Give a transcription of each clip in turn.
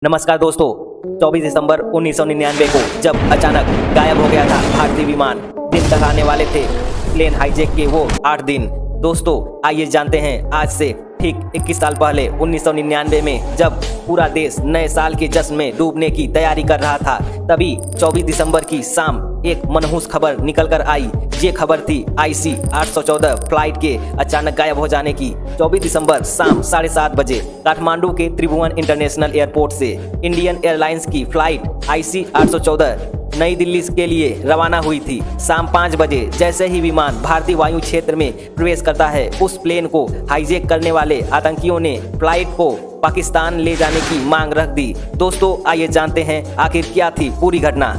नमस्कार दोस्तों, 24 दिसंबर 1999 को जब अचानक गायब हो गया था भारतीय विमान, दिन तक वाले थे प्लेन हाईजैक के वो 8 दिन। दोस्तों आइए जानते हैं आज से ठीक 21 साल पहले 1999 में जब पूरा देश नए साल के जश्न में डूबने की तैयारी कर रहा था, तभी 24 दिसंबर की शाम एक मनहूस खबर निकल कर आई। ये खबर थी IC 814 फ्लाइट के अचानक गायब हो जाने की। 24 दिसंबर शाम 7:30 बजे काठमांडू के त्रिभुवन इंटरनेशनल एयरपोर्ट से इंडियन एयरलाइंस की फ्लाइट IC 814 नई दिल्ली के लिए रवाना हुई थी। शाम 5 बजे जैसे ही विमान भारतीय वायु क्षेत्र में प्रवेश करता है, उस प्लेन को हाईजैक करने वाले आतंकियों ने फ्लाइट को पाकिस्तान ले जाने की मांग रख दी। दोस्तों आइए जानते हैं आखिर क्या थी पूरी घटना।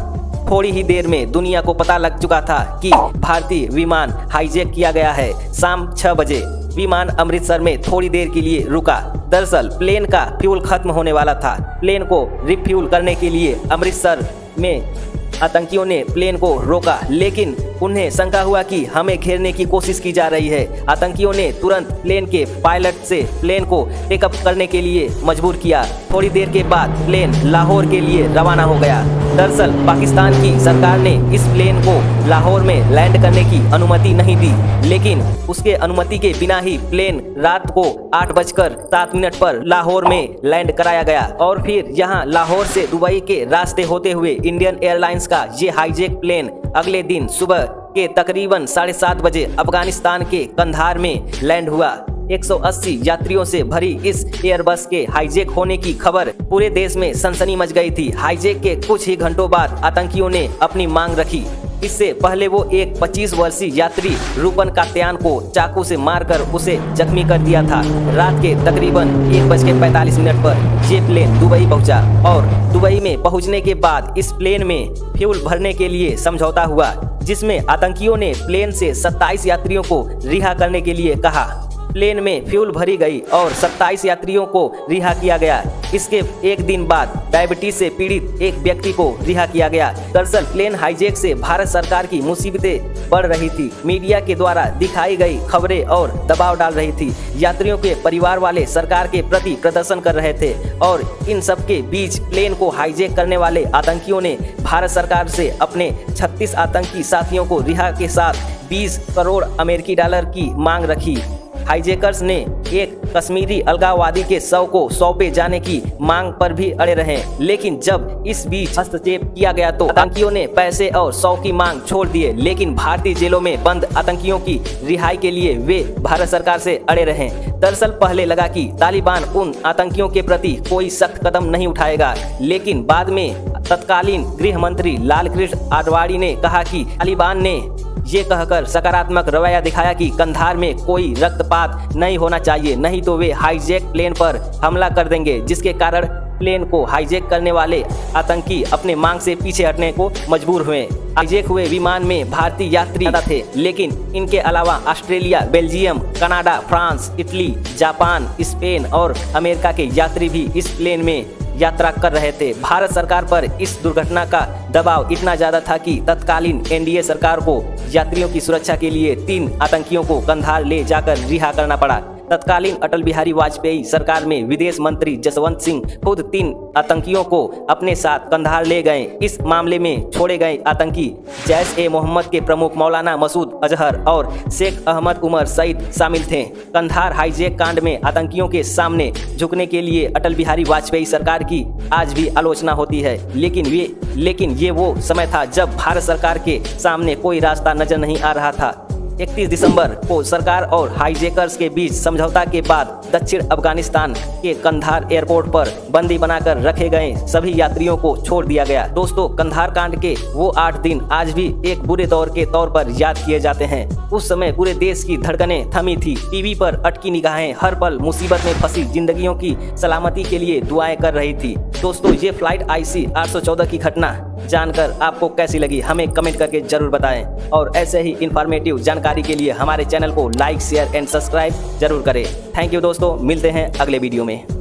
थोड़ी ही देर में दुनिया को पता लग चुका था कि भारतीय विमान हाईजैक किया गया है। शाम 6 बजे विमान अमृतसर में थोड़ी देर के लिए रुका। दरअसल प्लेन का फ्यूल खत्म होने वाला था। प्लेन को रिफ्यूल करने के लिए अमृतसर में आतंकियों ने प्लेन को रोका, लेकिन उन्हें शंका हुआ कि हमें घेरने की कोशिश की जा रही है। आतंकियों ने तुरंत प्लेन के पायलट से प्लेन को टेकअप करने के लिए मजबूर किया। थोड़ी देर के बाद प्लेन लाहौर के लिए रवाना हो गया। दरअसल पाकिस्तान की सरकार ने इस प्लेन को लाहौर में लैंड करने की अनुमति नहीं दी, लेकिन उसके अनुमति के बिना ही प्लेन रात को 8:07 पर लाहौर में लैंड कराया गया और फिर यहां लाहौर से दुबई के रास्ते होते हुए इंडियन एयरलाइंस का ये हाईजैक प्लेन अगले दिन सुबह के तकरीबन 7:30 बजे अफगानिस्तान के कंधार में लैंड हुआ। 180 यात्रियों से भरी इस एयरबस के हाईजैक होने की खबर पूरे देश में सनसनी मच गई थी। हाईजैक के कुछ ही घंटों बाद आतंकियों ने अपनी मांग रखी। इससे पहले वो एक 25 वर्षीय यात्री रूपन कात्यान को चाकू से मारकर उसे जख्मी कर दिया था। रात के तकरीबन 1:45 पर ये प्लेन दुबई पहुंचा और दुबई में पहुंचने के बाद इस प्लेन में फ्यूल भरने के लिए समझौता हुआ, जिसमें आतंकियों ने प्लेन से 27 यात्रियों को रिहा करने के लिए कहा। प्लेन में फ्यूल भरी गई और 27 यात्रियों को रिहा किया गया। इसके एक दिन बाद डायबिटीज से पीड़ित एक व्यक्ति को रिहा किया गया। दरअसल प्लेन हाईजैक से भारत सरकार की मुसीबतें बढ़ रही थी। मीडिया के द्वारा दिखाई गई खबरें और दबाव डाल रही थी। यात्रियों के परिवार वाले सरकार के प्रति प्रदर्शन कर रहे थे और इन सब के बीच प्लेन को हाईजैक करने वाले आतंकियों ने भारत सरकार से अपने 36 आतंकी साथियों को रिहा के साथ 20 करोड़ अमेरिकी डॉलर की मांग रखी। हाईजैकर्स ने एक कश्मीरी अलगाववादी के शव को सौंपे जाने की मांग पर भी अड़े रहे, लेकिन जब इस बीच हस्तक्षेप किया गया तो आतंकियों ने पैसे और शव की मांग छोड़ दिए। लेकिन भारतीय जेलों में बंद आतंकियों की रिहाई के लिए वे भारत सरकार से अड़े रहे। दरअसल पहले लगा कि तालिबान उन आतंकियों के प्रति कोई सख्त कदम नहीं उठाएगा, लेकिन बाद में तत्कालीन गृह मंत्री लालकृष्ण आडवाणी ने कहा कि तालिबान ने ये कहकर सकारात्मक रवैया दिखाया कि कंधार में कोई रक्तपात नहीं होना चाहिए, नहीं तो वे हाईजैक प्लेन पर हमला कर देंगे, जिसके कारण प्लेन को हाईजैक करने वाले आतंकी अपने मांग से पीछे हटने को मजबूर हुए। हाईजैक हुए विमान में भारतीय यात्री थे, लेकिन इनके अलावा Australia, Belgium, Canada, France, Italy, Japan, Spain और अमेरिका के यात्री भी इस प्लेन में यात्रा कर रहे थे। भारत सरकार पर इस दुर्घटना का दबाव इतना ज्यादा था कि तत्कालीन NDA सरकार को यात्रियों की सुरक्षा के लिए 3 आतंकियों को कंधार ले जाकर रिहा करना पड़ा। तत्कालीन अटल बिहारी वाजपेयी सरकार में विदेश मंत्री जसवंत सिंह खुद 3 आतंकियों को अपने साथ कंधार ले गए। इस मामले में छोड़े गए आतंकी जैश-ए-मोहम्मद के प्रमुख मौलाना मसूद अजहर और शेख अहमद उमर सईद शामिल थे। कंधार हाईजैक कांड में आतंकियों के सामने झुकने के लिए अटल बिहारी वाजपेयी सरकार की आज भी आलोचना होती है, लेकिन ये वो समय था जब भारत सरकार के सामने कोई रास्ता नजर नहीं आ रहा था। 31 दिसंबर को सरकार और हाईजैकर्स के बीच समझौता के बाद दक्षिण अफगानिस्तान के कंधार एयरपोर्ट पर बंदी बनाकर रखे गए सभी यात्रियों को छोड़ दिया गया। दोस्तों कंधार कांड के वो 8 दिन आज भी एक बुरे दौर के तौर पर याद किए जाते हैं। उस समय पूरे देश की धड़कनें थमी थी, टीवी पर अटकी निगाहें हर पल मुसीबत में फंसी जिंदगियों की सलामती के लिए दुआएं कर रही थी। दोस्तों ये फ्लाइट IC 814 की घटना जानकर आपको कैसी लगी हमें कमेंट करके जरूर बताएं और ऐसे ही इंफॉर्मेटिव जानकारी के लिए हमारे चैनल को लाइक, शेयर एंड सब्सक्राइब जरूर करें। थैंक यू दोस्तों, मिलते हैं अगले वीडियो में।